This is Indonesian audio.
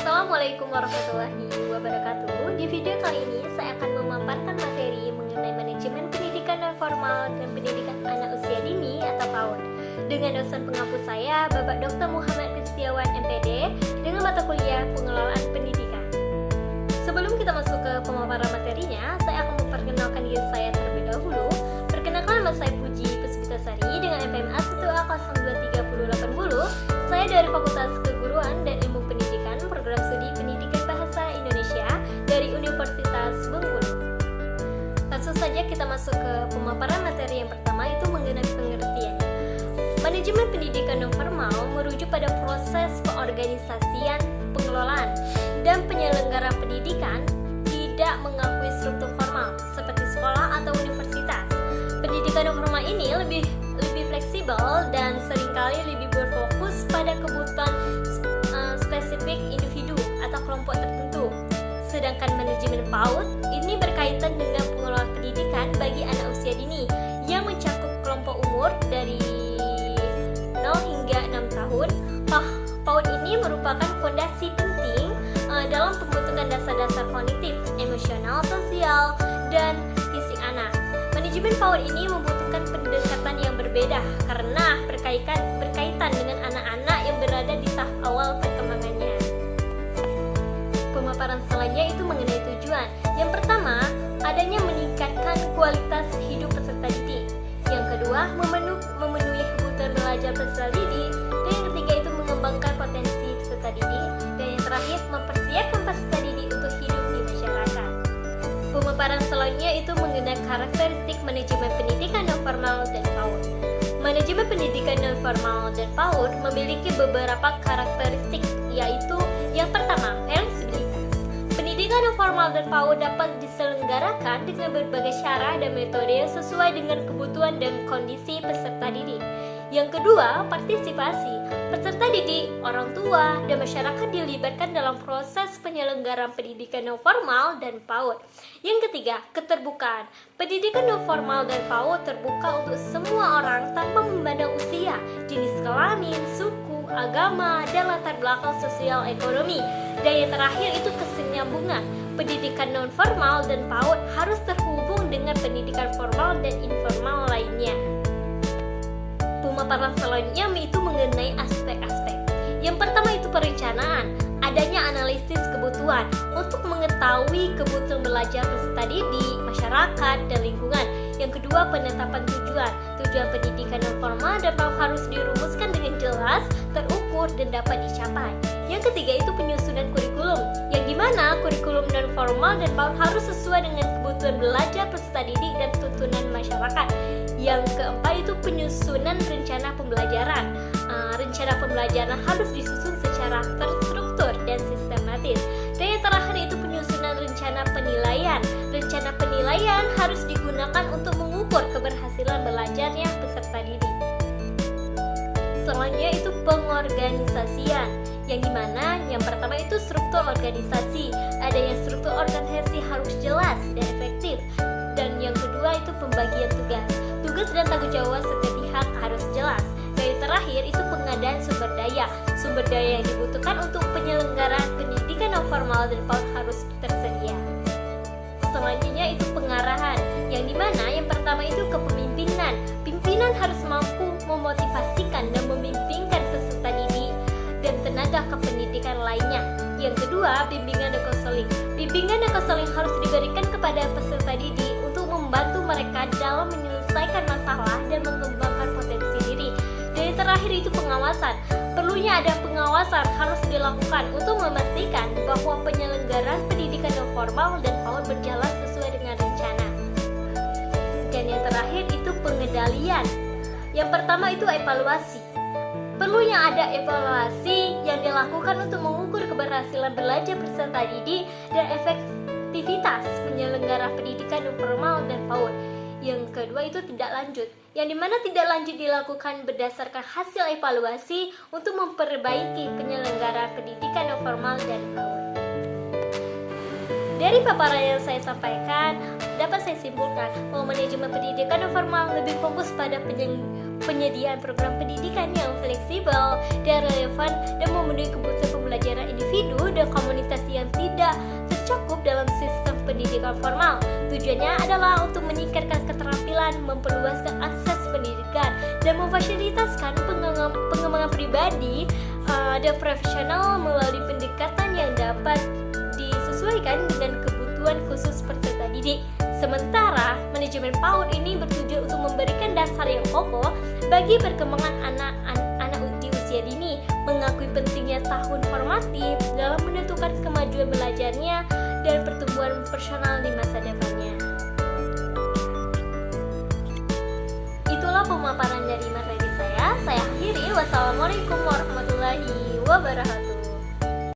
Assalamualaikum warahmatullahi wabarakatuh. Di video kali ini saya akan memaparkan materi mengenai manajemen pendidikan non formal dan pendidikan anak usia dini atau PAUD dengan dosen pengampu saya, Bapak Dr. Muhammad Kristiawan MPD, dengan mata kuliah pengelolaan pendidikan. Sebelum kita masuk ke pemaparan materinya, saya akan memperkenalkan diri saya terlebih dahulu. Perkenalkan, nama saya Puji Puspitasari dengan NPM A1A 02080. Saya dari Fakultas Keguruan dan Ilmu Pendidikan, Program Studi Pendidikan Bahasa Indonesia dari Universitas Bengkulu. Langsung saja kita masuk ke pemaparan materi yang pertama, itu mengenai pengertian. Manajemen pendidikan non formal merujuk pada proses pengorganisasian, pengelolaan, dan penyelenggaraan pendidikan tidak mengakui struktur formal seperti sekolah atau universitas. Pendidikan non formal ini lebih fleksibel dan seringkali lebih berfokus pada kebutuhan spesifik individu atau kelompok tertentu. Sedangkan manajemen PAUD ini berkaitan dengan pengelolaan pendidikan bagi anak usia dini yang mencakup kelompok umur dari 0 hingga 6 tahun. PAUD ini merupakan fondasi penting dalam pembentukan dasar-dasar kognitif, emosional, sosial, dan fisik anak. Manajemen PAUD ini membutuhkan pendekatan yang berbeda karena berkaitan dengan anak-anak yang berada di tahap awal perkembangannya. Pemaparan selanjutnya itu mengenai tujuan. Yang pertama, adanya meningkatkan kualitas hidup peserta didik. Yang kedua, memenuhi kebutuhan belajar peserta didik. Dan yang ketiga itu mengembangkan potensi peserta didik. Dan yang terakhir, mempersiapkan peserta didik untuk hidup di masyarakat. Pemaparan selanjutnya itu mengenai karakteristik manajemen pendidikan non formal dan PAUD. Manajemen pendidikan non formal dan PAUD memiliki beberapa karakteristik, yaitu yang pertama, fleksibilitas. Pendidikan non formal dan PAUD dapat diselenggarakan dengan berbagai cara dan metode sesuai dengan kebutuhan dan kondisi peserta didik. Yang kedua, partisipasi. Peserta didik, orang tua, dan masyarakat dilibatkan dalam proses penyelenggaraan pendidikan non formal dan PAUD. Yang ketiga, keterbukaan. Pendidikan non formal dan PAUD terbuka untuk semua orang tanpa memandang usia, jenis kelamin, suku, agama, dan latar belakang sosial ekonomi. Dan yang terakhir itu kesinambungan. Pendidikan non formal dan PAUD harus terhubung dengan pendidikan formal dan informal lainnya. Pemaparan selanjutnya itu mengenai aspek-aspek. Yang pertama itu perencanaan, adanya analisis kebutuhan untuk mengetahui kebutuhan belajar peserta didik, masyarakat, dan lingkungan. Yang kedua, penetapan tujuan. Tujuan pendidikan non formal dan PAUD harus dirumuskan dengan jelas, terukur, dan dapat dicapai. Yang ketiga itu penyusunan kurikulum, yang dimana kurikulum non formal dan PAUD harus sesuai dengan kebutuhan belajar peserta didik dan tuntunan masyarakat. Yang keempat itu penyusunan rencana pembelajaran. Rencana pembelajaran harus disusun secara terstruktur dan sistematis. Dan yang terakhir itu penyusunan rencana penilaian. Rencana penilaian harus digunakan untuk mengukur keberhasilan belajarnya peserta didik. Selanjutnya itu pengorganisasian, yang dimana yang pertama itu struktur organisasi. Adanya struktur organisasi harus jelas dan efektif. Dan yang kedua itu pembagian tugas. Tugas dan tanggung jawab setiap pihak harus jelas. Dan yang terakhir itu pengadaan sumber daya. Sumber daya yang dibutuhkan untuk penyelenggaraan pendidikan non formal dan PAUD harus tersedia. Selanjutnya itu pengarahan, yang dimana yang pertama itu kepemimpinan. Pimpinan harus mampu memotivasikan dan membimbingkan peserta didik dan tenaga kependidikan lainnya. Yang kedua, bimbingan dan konseling. Bimbingan dan konseling harus diberikan kepada peserta didik untuk membantu mereka dalam menyelesaikan masalah dan mengembangkan potensi diri. Dan yang terakhir itu pengawasan. Perlunya ada pengawasan harus dilakukan untuk memastikan bahwa penyelenggaraan pendidikan non formal dan PAUD berjalan sesuai dengan rencana. Dan yang terakhir itu pengendalian. Yang pertama itu evaluasi. Perlunya ada evaluasi yang dilakukan untuk mengukur keberhasilan belajar peserta didik dan efektivitas penyelenggara pendidikan non formal dan PAUD. Yang kedua itu tidak lanjut, yang dimana tidak lanjut dilakukan berdasarkan hasil evaluasi untuk memperbaiki penyelenggaraan pendidikan non formal dan PAUD. Dari paparan yang saya sampaikan, dapat saya simpulkan bahwa manajemen pendidikan non formal lebih fokus pada penyediaan program pendidikan yang fleksibel dan relevan dan memenuhi kebutuhan pembelajaran individu dan komunitas yang tidak tercakup dalam sistem pendidikan formal. Tujuannya adalah untuk meningkatkan keterampilan, memperluaskan akses pendidikan, dan memfasilitaskan pengembangan pribadi dan profesional melalui pendekatan yang dapat disesuaikan dengan kebutuhan khusus peserta didik. Sementara, manajemen PAUD ini bertujuan untuk memberikan dasar yang kokoh bagi perkembangan anak-anak di usia dini, mengakui pentingnya tahun formatif dalam menentukan kemajuan belajarnya dan pertumbuhan personal di masa depannya. Itulah pemaparan dari materi saya. Saya akhiri. Wassalamualaikum warahmatullahi wabarakatuh.